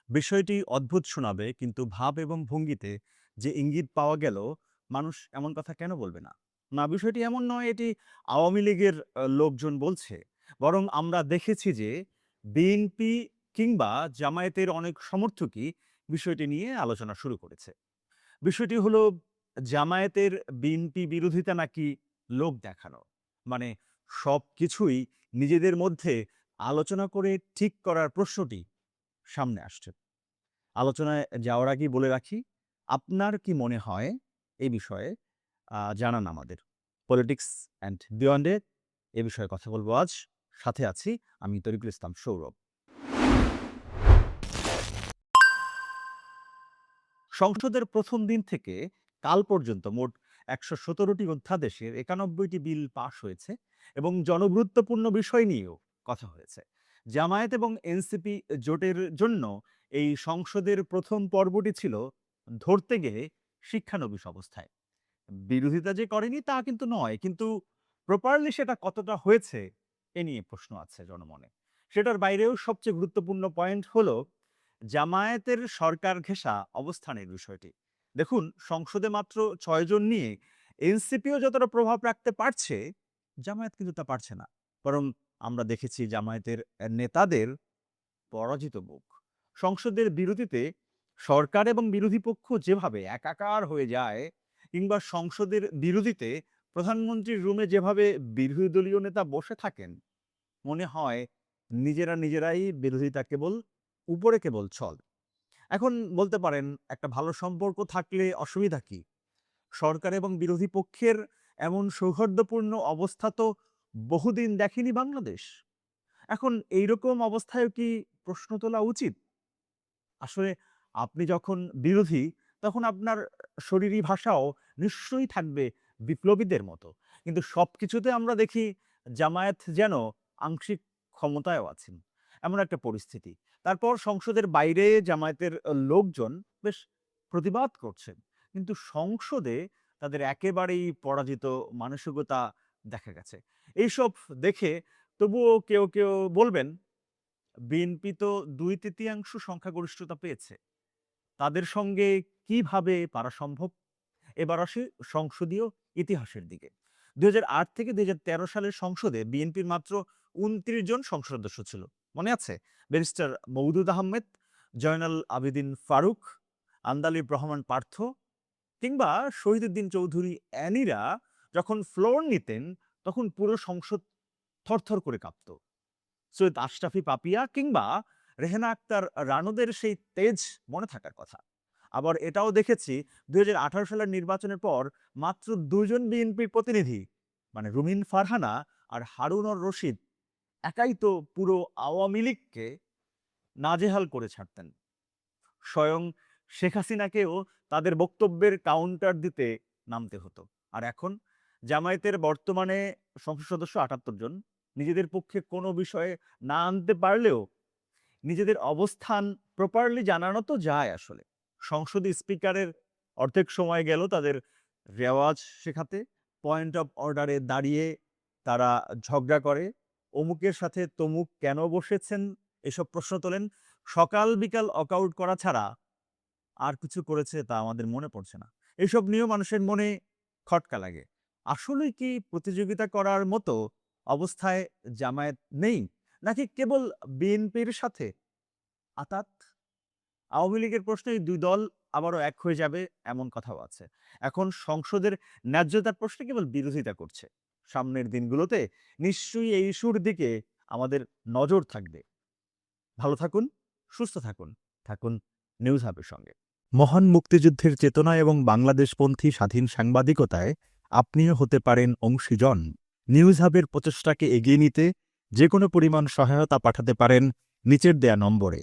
বিষয়টি অদ্ভুত শোনাবে, কিন্তু ভাব এবং ভঙ্গিতে যে ইঙ্গিত পাওয়া গেল, মানুষ এমন কথা কেন বলবে না? না, বিষয়টি এমন নয় এটি আওয়ামী লীগের লোকজন বলছে। বরং আমরা দেখেছি যে বিএনপি কিংবা জামায়াতের অনেক সমর্থকই বিষয়টি নিয়ে আলোচনা শুরু করেছে। বিষয়টি হলো জামায়াতের বিএনপি বিরোধিতা নাকি লোক দেখানো। মানে সবকিছুই নিজেদের মধ্যে আলোচনা করে ঠিক করার প্রশ্নটি সামনে আসছে। আলোচনায় যাওয়ার আগেই বলে রাখি, আপনার কি মনে হয় এই বিষয়ে জানান আমাদের। পলিটিক্স অ্যান্ড বিয়ন্ড এ এ বিষয়ে কথা বলবো আজ। সাথে আছি আমি তরিকুল ইসলাম সৌরভ। সংসদের প্রথম দিন থেকে কাল পর্যন্ত মোট ১১৭টি অধ্যাদেশের ৯১টি বিল পাস হয়েছে এবং জনগুরুত্বপূর্ণ বিষয় নিয়েও কথা হয়েছে। জামায়াত এবং এনসিপি জোটের জন্য এই সংসদের প্রথম পর্বটি ছিল ধরতে গেলে শিক্ষানবিশ অবস্থায়। বিরোধিতা যে করেনি তা কিন্তু নয়, কিন্তু প্রপারলি সেটা কতটা হয়েছে এ নিয়ে প্রশ্ন আছে জনমনে। সেটার বাইরেও সবচেয়ে গুরুত্বপূর্ণ পয়েন্ট হলো জামায়াতের সরকার ঘেঁষা অবস্থানের বিষয়টি। দেখুন, সংসদে মাত্র ৬ জন নিয়ে এনসিপিও যতটা প্রভাব রাখতে পারছে, জামায়াত কিন্তু তা পারছে না। বরং আমরা দেখেছি জামায়াতের নেতাদের পরাজিত মুখ। সংসদের বিরতিতে সরকার এবং বিরোধী পক্ষ যেভাবে একাকার হয়ে যায়, কিংবা সংসদের বিরতিতে প্রধানমন্ত্রীর রুমে যেভাবে বিরোধী দলীয় নেতা বসে থাকেন, মনে হয় নিজেরাই বিরোধিতা কেবল উপরে কেবল ছল। এখন বলতে পারেন, একটা ভালো সম্পর্ক থাকলে অসুবিধা কি? সরকার এবং বিরোধী পক্ষের এমন সৌহার্দ্যপূর্ণ অবস্থা তো বহুদিন দেখেনি বাংলাদেশ। এখন এইরকম অবস্থায়ও কি প্রশ্ন তোলা উচিত? আসলে আপনি যখন বিরোধী, তখন আপনার শরীরী ভাষাও নিশ্চয়ই থাকবে বিপ্লবীদের মতো। কিন্তু সবকিছুতে আমরা দেখি জামায়াত যেন আংশিক ক্ষমতায়ও আছেন। এমন একটা পরিস্থিতি। তারপর সংসদের বাইরে জামায়াতের লোকজন বেশ প্রতিবাদ করছেন। কিন্তু সংসদে তাদের একেবারেই পরাজিত মানসিকতা দেখা গেছে। এইসব দেখে তবুও কেউ বলবেন, বিএনপি তো ২/৩ সংখ্যাগরিষ্ঠতা পেয়েছে। তাদের সঙ্গে কিভাবে পারা সম্ভব? এবার আসি সংসদীয় ইতিহাসের দিকে। ২০০৮ থেকে ২০১৩ সালের সংসদে বিএনপির মাত্র ২৯ জন সংসদ সদস্য ছিল। মনে আছে? ব্যারিস্টার মওদুদ আহমেদ, জয়নাল আবেদীন ফারুক, আন্দালিব রহমান পার্থ কিংবা শহীদুদ্দিন চৌধুরী অ্যানিরা যখন ফ্লোর নিতেন, তখন পুরো সংসদ থরথর করে কাঁপত। সৈয়দ আশরাফি পাপিয়া কিংবা রেহেনা আক্তার রানুদের সেই তেজ মনে থাকার কথা। আবার এটাও দেখেছি ২০১৮ সালের নির্বাচনের পর মাত্র ২ জন বিএনপির প্রতিনিধি, মানে রুমিন ফারহানা আর হারুনুর রশিদ, একাই তো পুরো আওয়ামী লীগকে নাজেহাল করে ছাড়তেন। স্বয়ং শেখ হাসিনাকেও তাদের বক্তব্যের কাউন্টার দিতে নামতে হতো। আর এখন জামায়াতের বর্তমানে সংসদ সদস্য ৭৮ জন। নিজেদের পক্ষে কোনো বিষয়ে না আনতে পারলেও নিজেদের অবস্থান প্রপারলি জানানো তো যায় আসলে। সংসদে স্পিকারের অর্ধেক সময় গেল তাদের রেওয়াজ শেখাতে। পয়েন্ট অফ অর্ডারে দাঁড়িয়ে তারা ঝগড়া করে। অমুকের সাথে তমুক কেন বসেছেন? এসব প্রশ্ন তোলেন। সকাল বিকাল ওয়াকআউট করা ছাড়া আর কিছু করেছে তা আমাদের মনে পড়ছে না। এসব নিয়েও মানুষের মনে খটকা লাগে। আসলেই কি প্রতিযোগিতা করার মতো অবস্থায় জামায়াত নেই? নাকি কেবল বিএনপির সাথে আতাত? আওয়ামী লীগের প্রশ্নে এই ২ দল আবারও এক হয়ে যাবে এমন কথাও আছে। এখন সংসদের ন্যায্যতার প্রশ্নে কেবল বিরোধিতা করছে। সামনের দিনগুলোতে নিশ্চয়ই এই ইস্যুর দিকে আমাদের নজর থাকবে। ভালো থাকুন, সুস্থ থাকুন। থাকুন নিউজ হাবের সঙ্গে। মহান মুক্তিযুদ্ধের চেতনা এবং বাংলাদেশপন্থী স্বাধীন সাংবাদিকতায় আপনিও হতে পারেন অংশীজন। নিউজ হাবের প্রচেষ্টাকে এগিয়ে নিতে যে কোনো পরিমাণ সহায়তা পাঠাতে পারেন নিচের দেয়া নম্বরে।